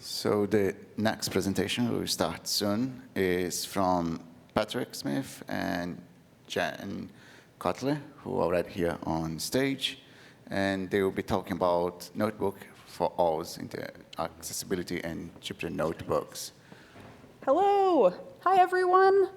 So the next presentation we will start soon is from Patrick Smyth and Jenn Kotler, who are already here on stage. And they will be talking about Notebook for All in the accessibility and Jupyter Notebooks. Hello. Hi, everyone.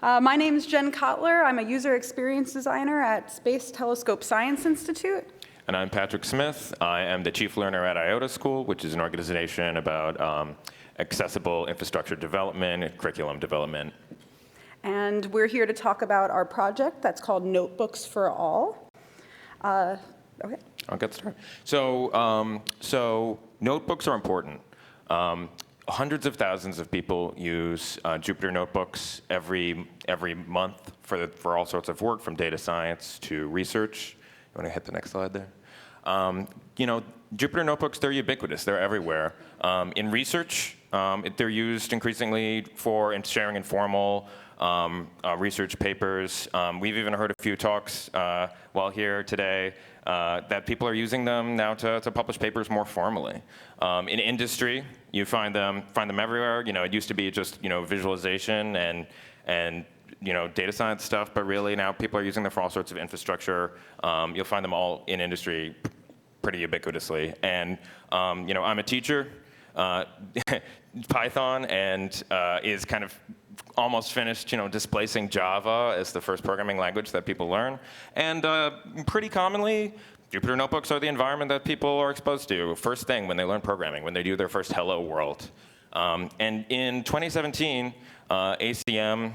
My name is Jenn Kotler. I'm a user experience designer at Space Telescope Science Institute. And I'm Patrick Smyth. I am the chief learner at IOTA School, which is an organization about accessible infrastructure development and curriculum development. And we're here to talk about our project that's called Notebooks For All. Okay. I'll get started. So notebooks are important. Hundreds of thousands of people use Jupyter Notebooks every month for all sorts of work, from data science to research. You want to hit the next slide there? Jupyter Notebooks, they're ubiquitous. They're everywhere. In research, they're used increasingly for sharing informal research papers. We've even heard a few talks while here today that people are using them now to publish papers more formally. In industry, you find them everywhere. It used to be just visualization and data science stuff, but really now people are using them for all sorts of infrastructure. You'll find them all in industry pretty ubiquitously. And I'm a teacher. Python is kind of almost finished, displacing Java as the first programming language that people learn. And pretty commonly, Jupyter Notebooks are the environment that people are exposed to first thing when they learn programming, when they do their first Hello World. And in 2017, ACM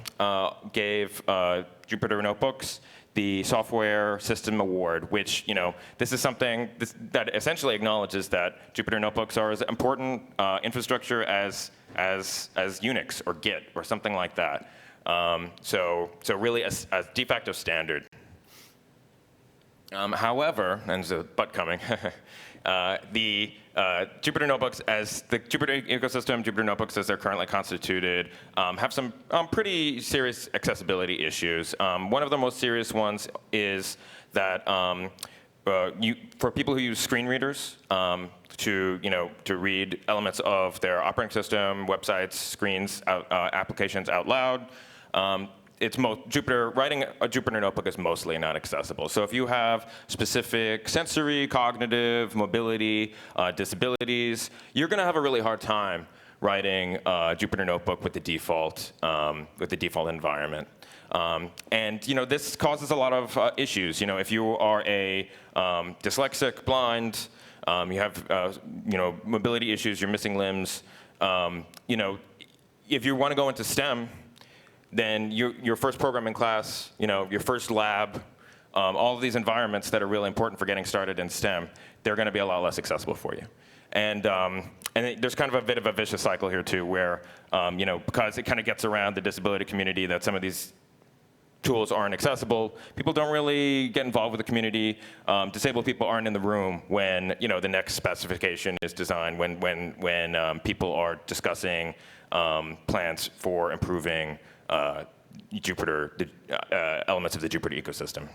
gave Jupyter Notebooks the Software System Award, which, this is something that essentially acknowledges that Jupyter Notebooks are as important infrastructure as Unix or Git or something like that. So really a de facto standard. However, and there's a but coming, the Jupyter Notebooks as the Jupyter ecosystem, Jupyter Notebooks as they're currently constituted, have some pretty serious accessibility issues. One of the most serious ones is that for people who use screen readers to read elements of their operating system, websites, screens, applications out loud, writing a Jupyter Notebook is mostly not accessible. So if you have specific sensory, cognitive, mobility, disabilities, you're going to have a really hard time writing a Jupyter Notebook with the default environment. And this causes a lot of issues. If you are a dyslexic, blind, you have mobility issues, you're missing limbs. If you want to go into STEM, then your first programming class, your first lab, all of these environments that are really important for getting started in STEM, they're going to be a lot less accessible for you. And there's kind of a bit of a vicious cycle here too, where because it kind of gets around the disability community that some of these tools aren't accessible, people don't really get involved with the community. Disabled people aren't in the room when the next specification is designed, when people are discussing plans for improving Jupyter, elements of the Jupyter ecosystem.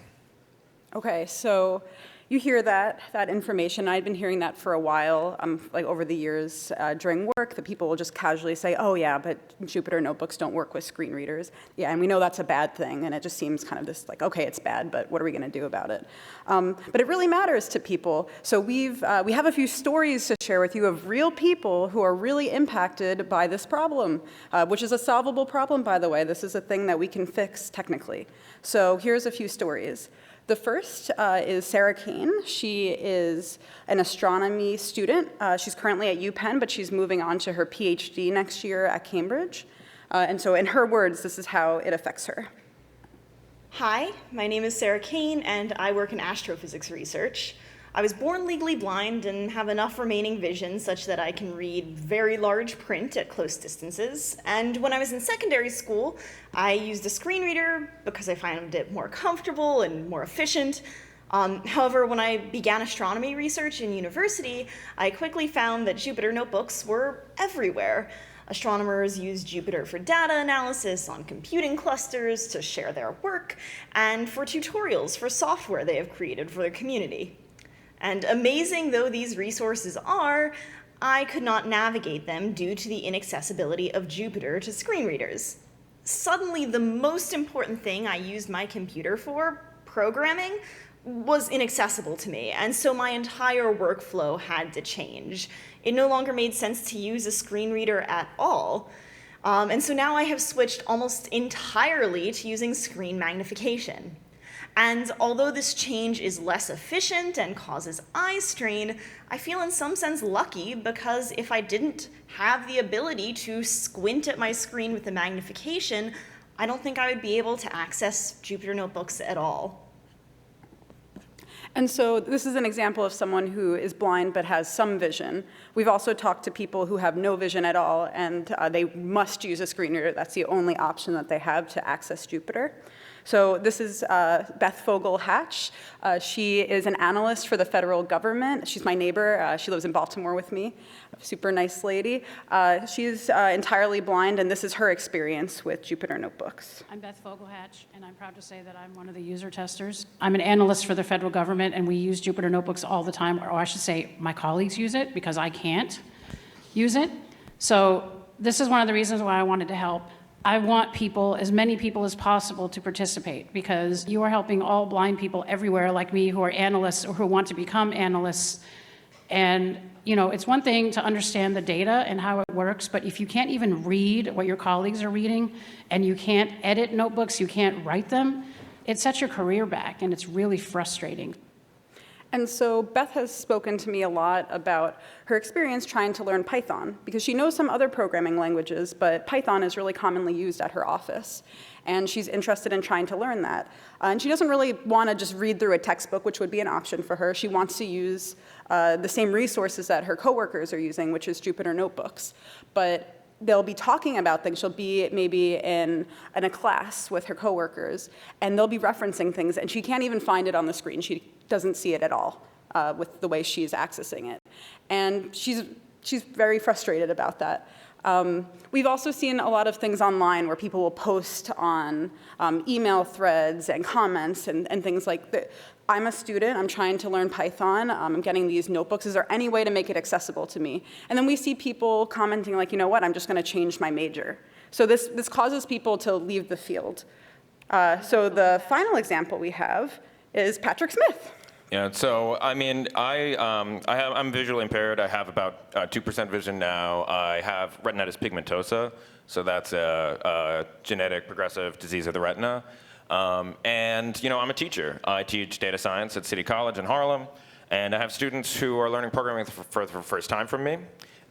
Okay, so you hear that information. I've been hearing that for a while, like over the years during work, that people will just casually say, oh yeah, but Jupyter Notebooks don't work with screen readers. Yeah, and we know that's a bad thing, and it just seems kind of this like, okay, it's bad, but what are we going to do about it? But it really matters to people. So we have a few stories to share with you of real people who are really impacted by this problem, which is a solvable problem, by the way. This is a thing that we can fix technically. So here's a few stories. The first is Sarah Kane. She is an astronomy student. She's currently at UPenn, but she's moving on to her PhD next year at Cambridge. And so in her words, this is how it affects her. Hi, my name is Sarah Kane, and I work in astrophysics research. I was born legally blind and have enough remaining vision such that I can read very large print at close distances. And when I was in secondary school, I used a screen reader because I found it more comfortable and more efficient. However, when I began astronomy research in university, I quickly found that Jupyter Notebooks were everywhere. Astronomers use Jupyter for data analysis on computing clusters to share their work, and for tutorials for software they have created for their community. And amazing though these resources are, I could not navigate them due to the inaccessibility of Jupyter to screen readers. Suddenly, the most important thing I used my computer for, programming, was inaccessible to me, and so my entire workflow had to change. It no longer made sense to use a screen reader at all, and so now I have switched almost entirely to using screen magnification. And although this change is less efficient and causes eye strain, I feel in some sense lucky, because if I didn't have the ability to squint at my screen with the magnification, I don't think I would be able to access Jupyter Notebooks at all. And so this is an example of someone who is blind but has some vision. We've also talked to people who have no vision at all, and they must use a screen reader. That's the only option that they have to access Jupyter. So this is Beth Fogel-Hatch. She is an analyst for the federal government. She's my neighbor. She lives in Baltimore with me. Super nice lady. She's entirely blind, and this is her experience with Jupyter Notebooks. I'm Beth Fogel-Hatch, and I'm proud to say that I'm one of the user testers. I'm an analyst for the federal government, and we use Jupyter Notebooks all the time, or I should say my colleagues use it because I can't use it. So this is one of the reasons why I wanted to help. I want people, as many people as possible, to participate, because you are helping all blind people everywhere like me who are analysts or who want to become analysts. And you know, it's one thing to understand the data and how it works, but if you can't even read what your colleagues are reading, and you can't edit notebooks, you can't write them, it sets your career back, and it's really frustrating. And so Beth has spoken to me a lot about her experience trying to learn Python, because she knows some other programming languages, but Python is really commonly used at her office. And she's interested in trying to learn that. And she doesn't really want to just read through a textbook, which would be an option for her. She wants to use the same resources that her coworkers are using, which is Jupyter Notebooks. But they'll be talking about things. She'll be maybe in a class with her coworkers, and they'll be referencing things, and she can't even find it on the screen. She doesn't see it at all with the way she's accessing it. And she's very frustrated about that. We've also seen a lot of things online where people will post on email threads and comments and things like that. I'm a student, I'm trying to learn Python, I'm getting these notebooks, is there any way to make it accessible to me? And then we see people commenting like, you know what, I'm just gonna change my major. So this causes people to leave the field. So the final example we have is Patrick Smyth. Yeah, so I mean, I'm visually impaired. I have about 2% vision now. I have retinitis pigmentosa, so that's a genetic progressive disease of the retina. And you know, I'm a teacher. I teach data science at City College in Harlem, and I have students who are learning programming for the first time from me.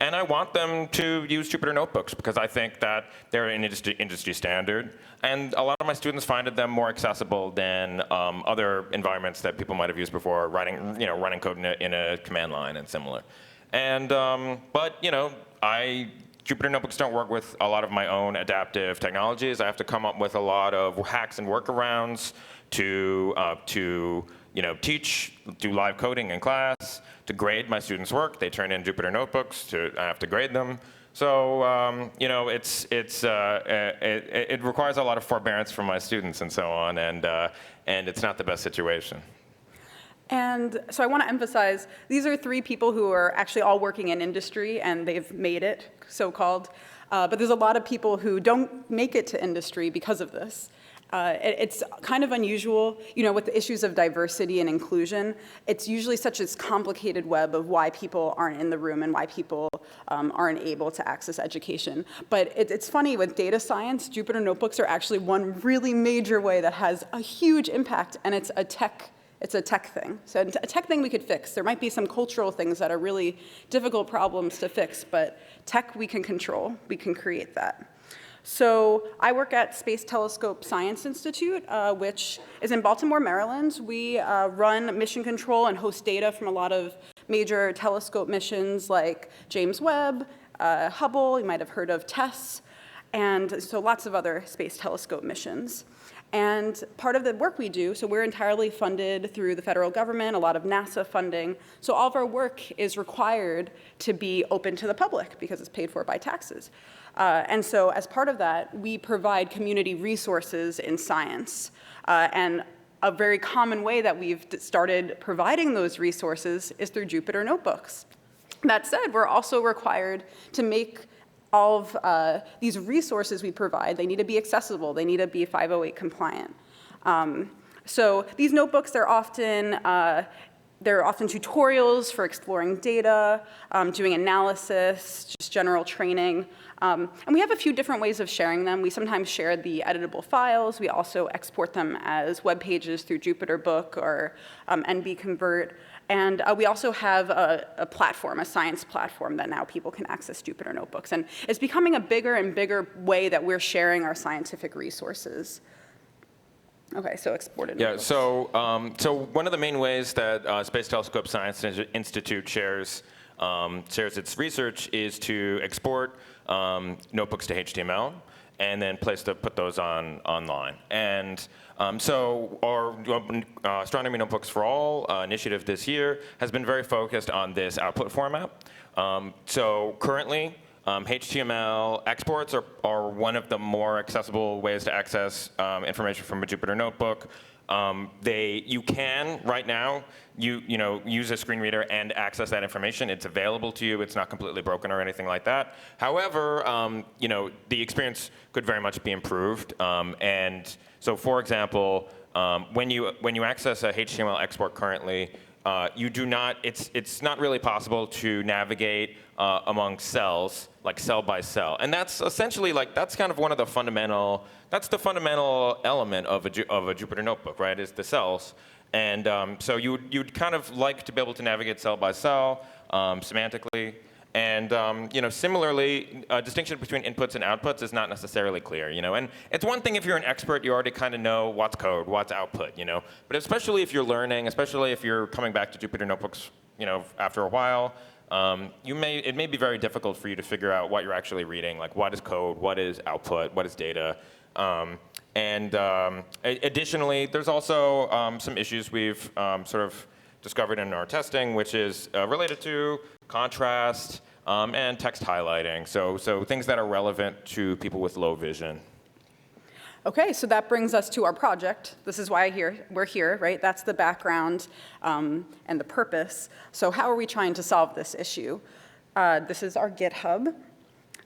And I want them to use Jupyter Notebooks because I think that they're an industry standard. And a lot of my students find them more accessible than other environments that people might have used before, running code in a command line and similar. And but you know, Jupyter Notebooks don't work with a lot of my own adaptive technologies. I have to come up with a lot of hacks and workarounds to do live coding in class, to grade my students' work. They turn in Jupyter Notebooks, I have to grade them. So you know, it requires a lot of forbearance from my students and so on, and it's not the best situation. And so I want to emphasize, these are three people who are actually all working in industry, and they've made it, so-called. But there's a lot of people who don't make it to industry because of this. It's kind of unusual, you know, with the issues of diversity and inclusion. It's usually such a complicated web of why people aren't in the room and why people aren't able to access education. But it's funny, with data science, Jupyter Notebooks are actually one really major way that has a huge impact, and it's a tech thing. So a tech thing we could fix. There might be some cultural things that are really difficult problems to fix, but tech we can control. We can create that. So I work at Space Telescope Science Institute, which is in Baltimore, Maryland. We run mission control and host data from a lot of major telescope missions like James Webb, Hubble, you might have heard of TESS, and so lots of other space telescope missions. And part of the work we do, so we're entirely funded through the federal government, a lot of NASA funding, so all of our work is required to be open to the public because it's paid for by taxes. And so as part of that, we provide community resources in science. And a very common way that we've started providing those resources is through Jupyter Notebooks. That said, we're also required to make all of these resources we provide, they need to be accessible, they need to be 508 compliant. So these notebooks, they're often tutorials for exploring data, doing analysis, just general training. And we have a few different ways of sharing them. We sometimes share the editable files. We also export them as web pages through Jupyter Book or NBConvert. And we also have a platform, a science platform, that now people can access Jupyter Notebooks. And it's becoming a bigger and bigger way that we're sharing our scientific resources. Okay, so exported notebooks. Yeah, so one of the main ways that Space Telescope Science Institute shares its research is to export notebooks to HTML and then put those online. And so our Astronomy Notebooks For All initiative this year has been very focused on this output format. So currently, HTML exports are one of the more accessible ways to access information from a Jupyter Notebook. You can, right now, use a screen reader and access that information. It's available to you. It's not completely broken or anything like that. However, the experience could very much be improved. And so, for example, when you access a HTML export currently, you do not. It's not really possible to navigate among cells, like cell by cell, and that's essentially that's kind of one of the fundamental. That's the fundamental element of a Jupyter Notebook, right? Is the cells, and so you'd kind of like to be able to navigate cell by cell semantically. And similarly, a distinction between inputs and outputs is not necessarily clear. And it's one thing if you're an expert, you already kind of know what's code, what's output. But especially if you're learning, especially if you're coming back to Jupyter Notebooks, after a while, it may be very difficult for you to figure out what you're actually reading, like what is code, what is output, what is data. Additionally, there's also some issues we've sort of discovered in our testing, which is related to contrast and text highlighting, so things that are relevant to people with low vision. Okay, so that brings us to our project. This is why we're here, right? That's the background and the purpose. So how are we trying to solve this issue? This is our GitHub,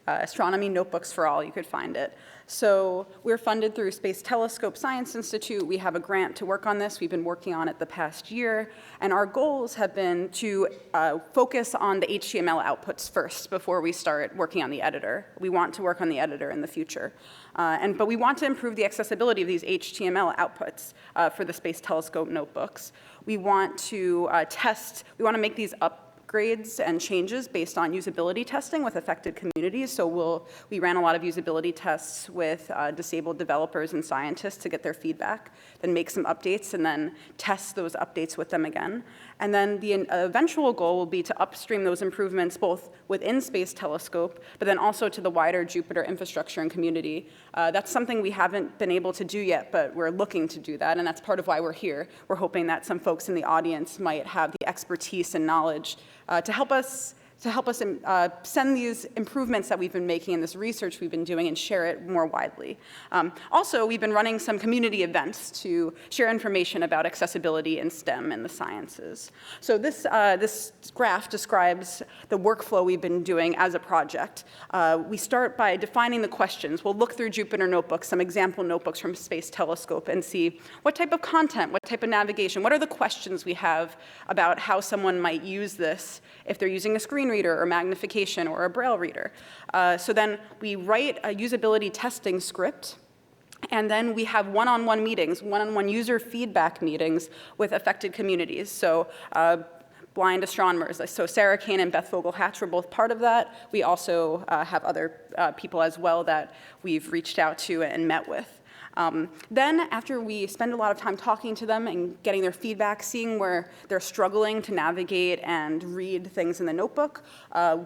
Astronomy Notebooks For All, you could find it. So we're funded through Space Telescope Science Institute. We have a grant to work on this. We've been working on it the past year. And our goals have been to focus on the HTML outputs first before we start working on the editor. We want to work on the editor in the future. But we want to improve the accessibility of these HTML outputs for the Space Telescope notebooks. We want to make these upgrades and changes based on usability testing with affected communities. So we ran a lot of usability tests with disabled developers and scientists to get their feedback, then make some updates, and then test those updates with them again. And then the eventual goal will be to upstream those improvements both within Space Telescope, but then also to the wider Jupyter infrastructure and community. That's something we haven't been able to do yet, but we're looking to do that, and that's part of why we're here. We're hoping that some folks in the audience might have the expertise and knowledge to help us send these improvements that we've been making and this research we've been doing and share it more widely. Also, we've been running some community events to share information about accessibility in STEM and the sciences. So this graph describes the workflow we've been doing as a project. We start by defining the questions. We'll look through Jupyter Notebooks, some example notebooks from Space Telescope, and see what type of content, what type of navigation, what are the questions we have about how someone might use this if they're using a screen reader or magnification or a braille reader. So then we write a usability testing script, and then we have one-on-one meetings, one-on-one user feedback meetings with affected communities. So blind astronomers, so Sarah Kane and Beth Vogel-Hatch were both part of that. We also have other people as well that we've reached out to and met with. Then, after we spend a lot of time talking to them and getting their feedback, seeing where they're struggling to navigate and read things in the notebook,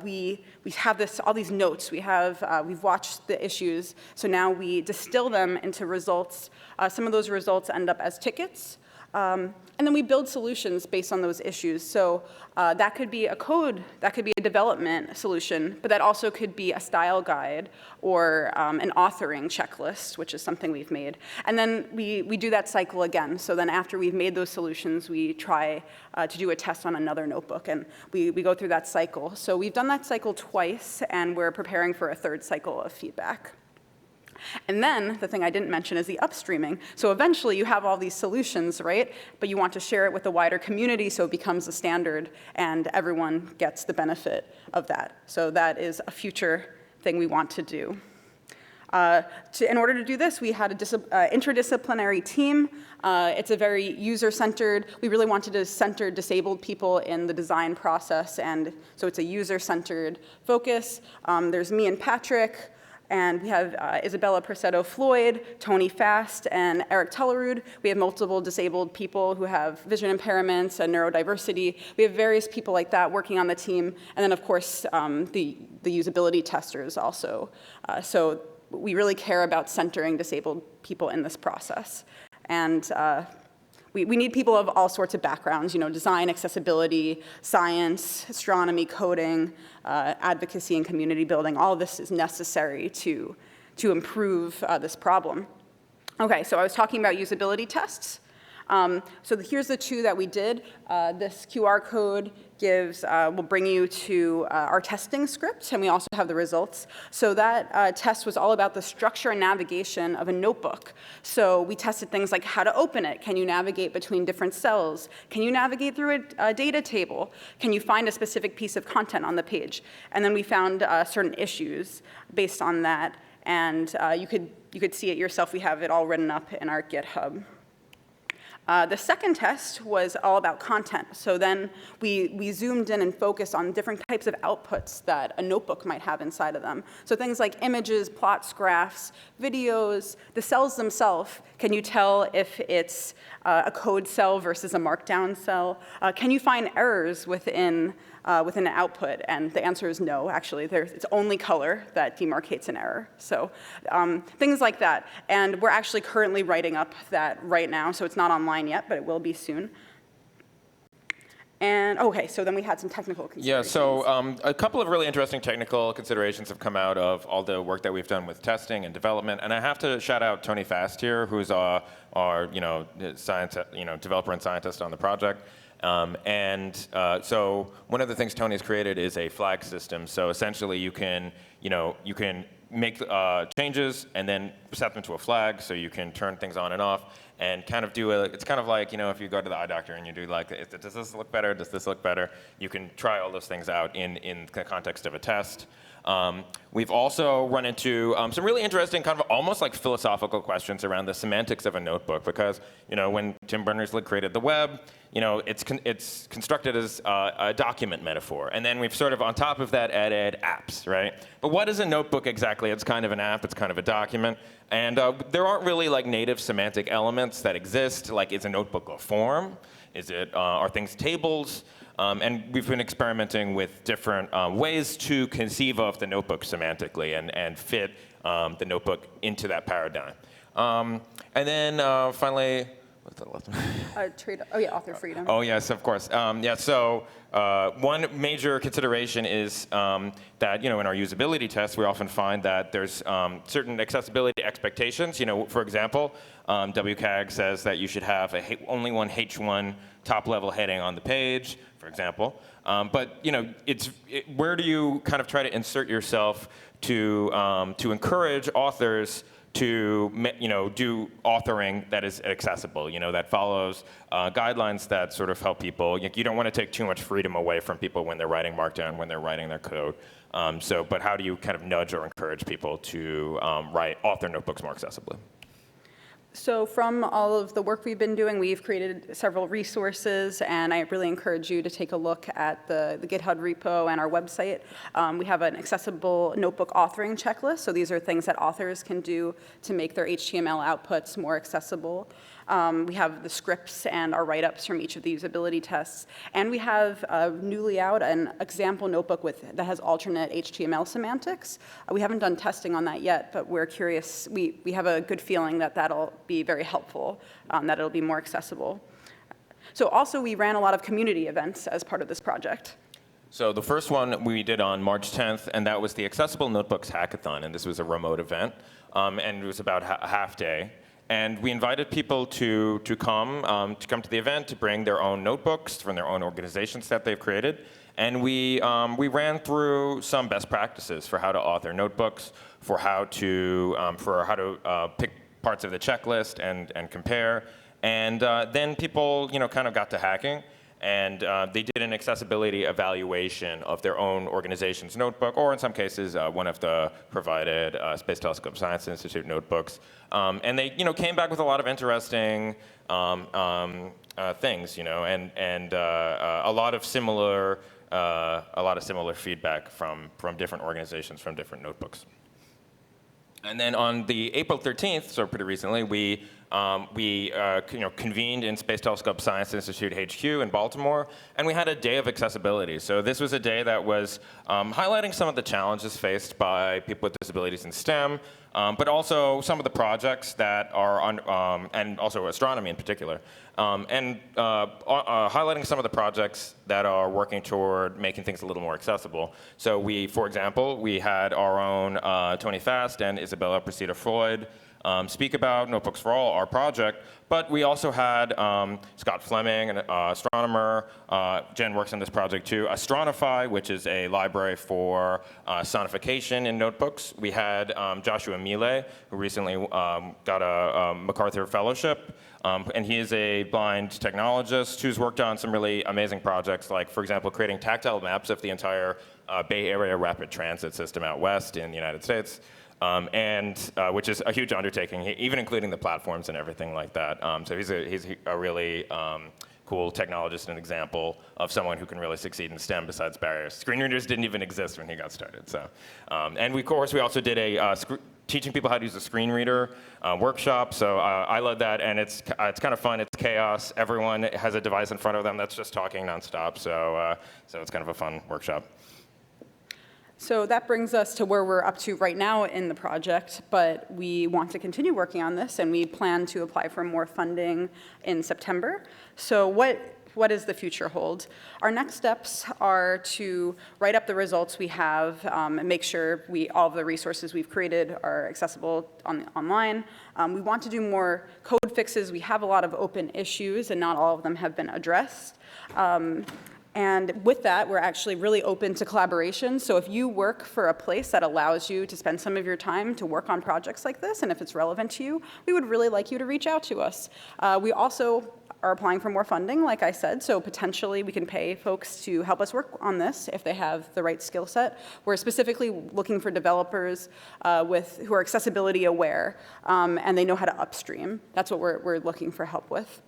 we have all these notes. We've watched the issues, so now we distill them into results. Some of those results end up as tickets. And then we build solutions based on those issues. So that could be a code, that could be a development solution, but that also could be a style guide or an authoring checklist, which is something we've made. And then we do that cycle again. So then after we've made those solutions, we try to do a test on another notebook, and we go through that cycle. So we've done that cycle twice, and we're preparing for a third cycle of feedback. And then the thing I didn't mention is the upstreaming. So eventually you have all these solutions, right? But you want to share it with the wider community so it becomes a standard and everyone gets the benefit of that. So that is a future thing we want to do. In order to do this, we had an interdisciplinary team. It's a very user-centered. We really wanted to center disabled people in the design process, and so it's a user-centered focus. There's me and Patrick. And we have Isabella Persetto-Floyd, Tony Fast, and Eric Tellerud. We have multiple disabled people who have vision impairments and neurodiversity. We have various people like that working on the team. And then, of course, the usability testers also. So we really care about centering disabled people in this process. And we need people of all sorts of backgrounds, design, accessibility, science, astronomy, coding, advocacy, and community building. All of this is necessary to improve this problem. Okay, so I was talking about usability tests. So here's the two that we did. This QR code will bring you to our testing script, and we also have the results. So that test was all about the structure and navigation of a notebook. So we tested things like how to open it. Can you navigate between different cells? Can you navigate through a data table? Can you find a specific piece of content on the page? And then we found certain issues based on that, and you could see it yourself. We have it all written up in our GitHub. The second test was all about content. So then we zoomed in and focused on different types of outputs that a notebook might have inside of them. So things like images, plots, graphs, videos, the cells themselves. Can you tell if it's a code cell versus a markdown cell? Can you find errors within an output? And the answer is no, actually. It's only color that demarcates an error. So things like that. And we're actually currently writing up that right now, so it's not online yet, but it will be soon. And okay, so then we had some technical considerations. Yeah, so a couple of really interesting technical considerations have come out of all the work that we've done with testing and development. And I have to shout out Tony Fast here, who's our science, developer and scientist on the project. So one of the things Tony's created is a flag system. So essentially, you can make changes and then set them to a flag, so you can turn things on and off and kind of it's kind of like, if you go to the eye doctor and you do like, does this look better? Does this look better? You can try all those things out in the context of a test. We've also run into some really interesting, kind of almost like philosophical questions around the semantics of a notebook, because when Tim Berners-Lee created the web, it's constructed as a document metaphor, and then we've sort of on top of that added apps, right? But what is a notebook exactly? It's kind of an app. It's kind of a document, and there aren't really like native semantic elements that exist. Like, is a notebook a form? Are things tables? And we've been experimenting with different ways to conceive of the notebook semantically and fit the notebook into that paradigm. And then finally, what's that last one? Author freedom. Oh, yes, of course. So one major consideration is that, in our usability tests, we often find that there's certain accessibility expectations. For example, WCAG says that you should have only one H1 top-level heading on the page, for example. But where do you kind of try to insert yourself to encourage authors to do authoring that is accessible, that follows guidelines that sort of help people. You don't want to take too much freedom away from people when they're writing Markdown, when they're writing their code. But how do you kind of nudge or encourage people to author notebooks more accessibly? So from all of the work we've been doing, we've created several resources, and I really encourage you to take a look at the GitHub repo and our website. We have an accessible notebook authoring checklist, so these are things that authors can do to make their HTML outputs more accessible. We have the scripts and our write-ups from each of the usability tests, and we have newly out an example notebook that has alternate HTML semantics. We haven't done testing on that yet, but we're curious. We have a good feeling that that'll be very helpful, that it'll be more accessible. So also we ran a lot of community events as part of this project. So the first one we did on March 10th, and that was the Accessible Notebooks Hackathon, and this was a remote event, and it was about a half day. And we invited people to come to the event, to bring their own notebooks from their own organizations that they've created. And we ran through some best practices for how to author notebooks, for how to pick parts of the checklist and compare. And then people, kind of got to hacking. And they did an accessibility evaluation of their own organization's notebook, or in some cases, one of the provided Space Telescope Science Institute notebooks. And they, came back with a lot of interesting things, and a lot of similar feedback from different organizations, from different notebooks. And then on the April 13th, so pretty recently, we convened in Space Telescope Science Institute HQ in Baltimore, and we had a day of accessibility. So this was a day that was highlighting some of the challenges faced by people with disabilities in STEM, but also some of the projects that are on, and also astronomy in particular, and highlighting some of the projects that are working toward making things a little more accessible. So for example, we had our own Tony Fast and Isabella Presida Freud speak about Notebooks for All, our project, but we also had Scott Fleming, an astronomer. Jenn works on this project too. Astronify, which is a library for sonification in notebooks. We had Joshua Mile, who recently got a MacArthur Fellowship, and he is a blind technologist who's worked on some really amazing projects, like, for example, creating tactile maps of the entire Bay Area rapid transit system out west in the United States. Which is a huge undertaking, even including the platforms and everything like that. So he's a really cool technologist, an example of someone who can really succeed in STEM besides barriers. Screen readers didn't even exist when he got started. So, and of course, we also did a teaching people how to use a screen reader workshop. So I led that, and it's kind of fun. It's chaos. Everyone has a device in front of them that's just talking nonstop. So it's kind of a fun workshop. So that brings us to where we're up to right now in the project, but we want to continue working on this, and we plan to apply for more funding in September. So what does the future hold? Our next steps are to write up the results we have and make sure all of the resources we've created are accessible online. We want to do more code fixes. We have a lot of open issues, and not all of them have been addressed. And with that, we're actually really open to collaboration. So if you work for a place that allows you to spend some of your time to work on projects like this, and if it's relevant to you, we would really like you to reach out to us. We also are applying for more funding, like I said, so potentially we can pay folks to help us work on this if they have the right skill set. We're specifically looking for developers who are accessibility aware, and they know how to upstream. That's what we're looking for help with.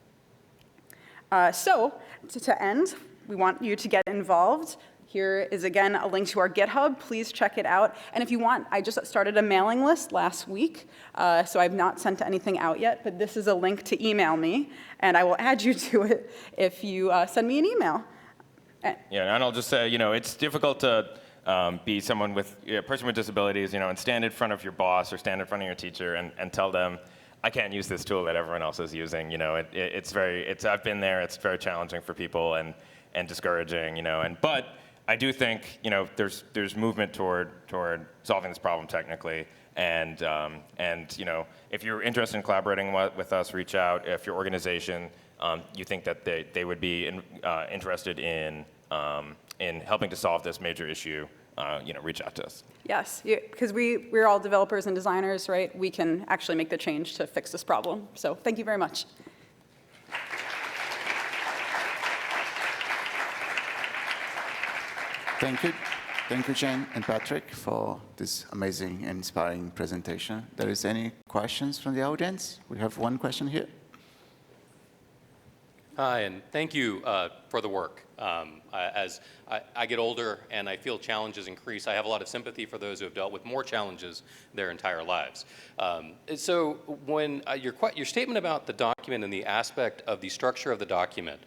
So to end, we want you to get involved. Here is, again, a link to our GitHub. Please check it out. And if you want, I just started a mailing list last week, so I've not sent anything out yet, but this is a link to email me, and I will add you to it if you send me an email. Yeah, and I'll just say, it's difficult to be someone with a person with disabilities, and stand in front of your boss or stand in front of your teacher and tell them, I can't use this tool that everyone else is using. I've been there. It's very challenging for people and discouraging, but I do think, there's movement toward solving this problem technically, and if you're interested in collaborating with us, reach out. If your organization, you think that they would be interested in helping to solve this major issue, reach out to us. Yes, because we're all developers and designers, right? We can actually make the change to fix this problem. So thank you very much. Thank you. Thank you, Jenn and Patrick, for this amazing and inspiring presentation. There is any questions from the audience? We have one question here. Hi, and thank you for the work. As I get older and I feel challenges increase, I have a lot of sympathy for those who have dealt with more challenges their entire lives. So when your statement about the document and the aspect of the structure of the document,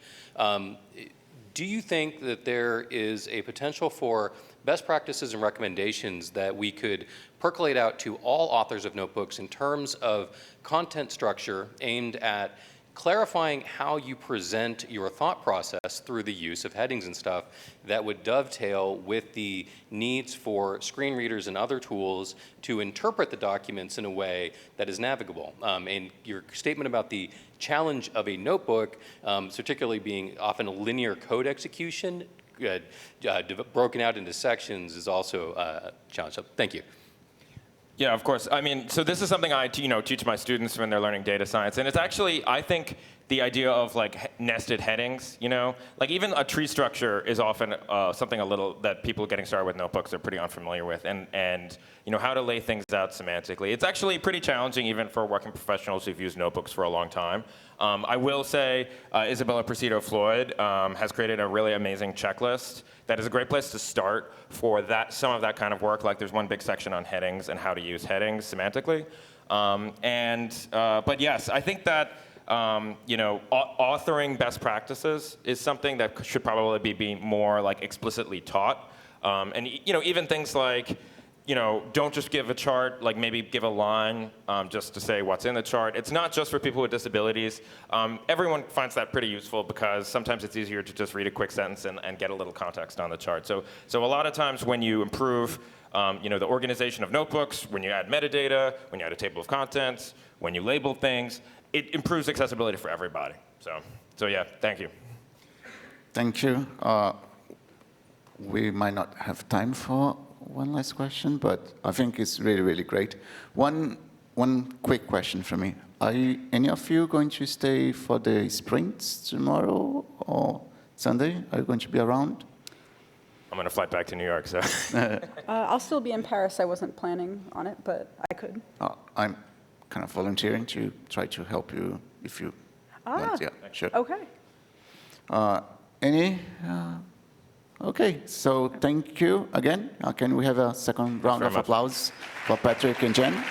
do you think that there is a potential for best practices and recommendations that we could percolate out to all authors of notebooks in terms of content structure aimed at clarifying how you present your thought process through the use of headings and stuff that would dovetail with the needs for screen readers and other tools to interpret the documents in a way that is navigable. And your statement about the challenge of a notebook, particularly being often a linear code execution, broken out into sections, is also a challenge. So thank you. Yeah, of course. I mean, so this is something I teach my students when they're learning data science. And it's actually, I think, the idea of like nested headings, like even a tree structure is often something a little that people getting started with notebooks are pretty unfamiliar with. And how to lay things out semantically. It's actually pretty challenging even for working professionals who've used notebooks for a long time. I will say Isabella Presidio-Floyd has created a really amazing checklist that is a great place to start for some of that kind of work. Like there's one big section on headings and how to use headings semantically. But yes, I think that authoring best practices is something that should probably be more like explicitly taught. And even things like don't just give a chart, like maybe give a line just to say what's in the chart. It's not just for people with disabilities. Everyone finds that pretty useful because sometimes it's easier to just read a quick sentence and get a little context on the chart. So a lot of times when you improve the organization of notebooks, when you add metadata, when you add a table of contents, when you label things, it improves accessibility for everybody. So yeah, thank you. Thank you. We might not have time for one last question, but I think it's really, really great. One quick question from me. Are any of you going to stay for the sprints tomorrow or Sunday? Are you going to be around? I'm going to fly back to New York, so. I'll still be in Paris. I wasn't planning on it, but I could. I'm kind of volunteering to try to help you if you want. Yeah, sure. Okay. Any? Okay, so thank you again. Can we have a second round of applause for Patrick and Jenn?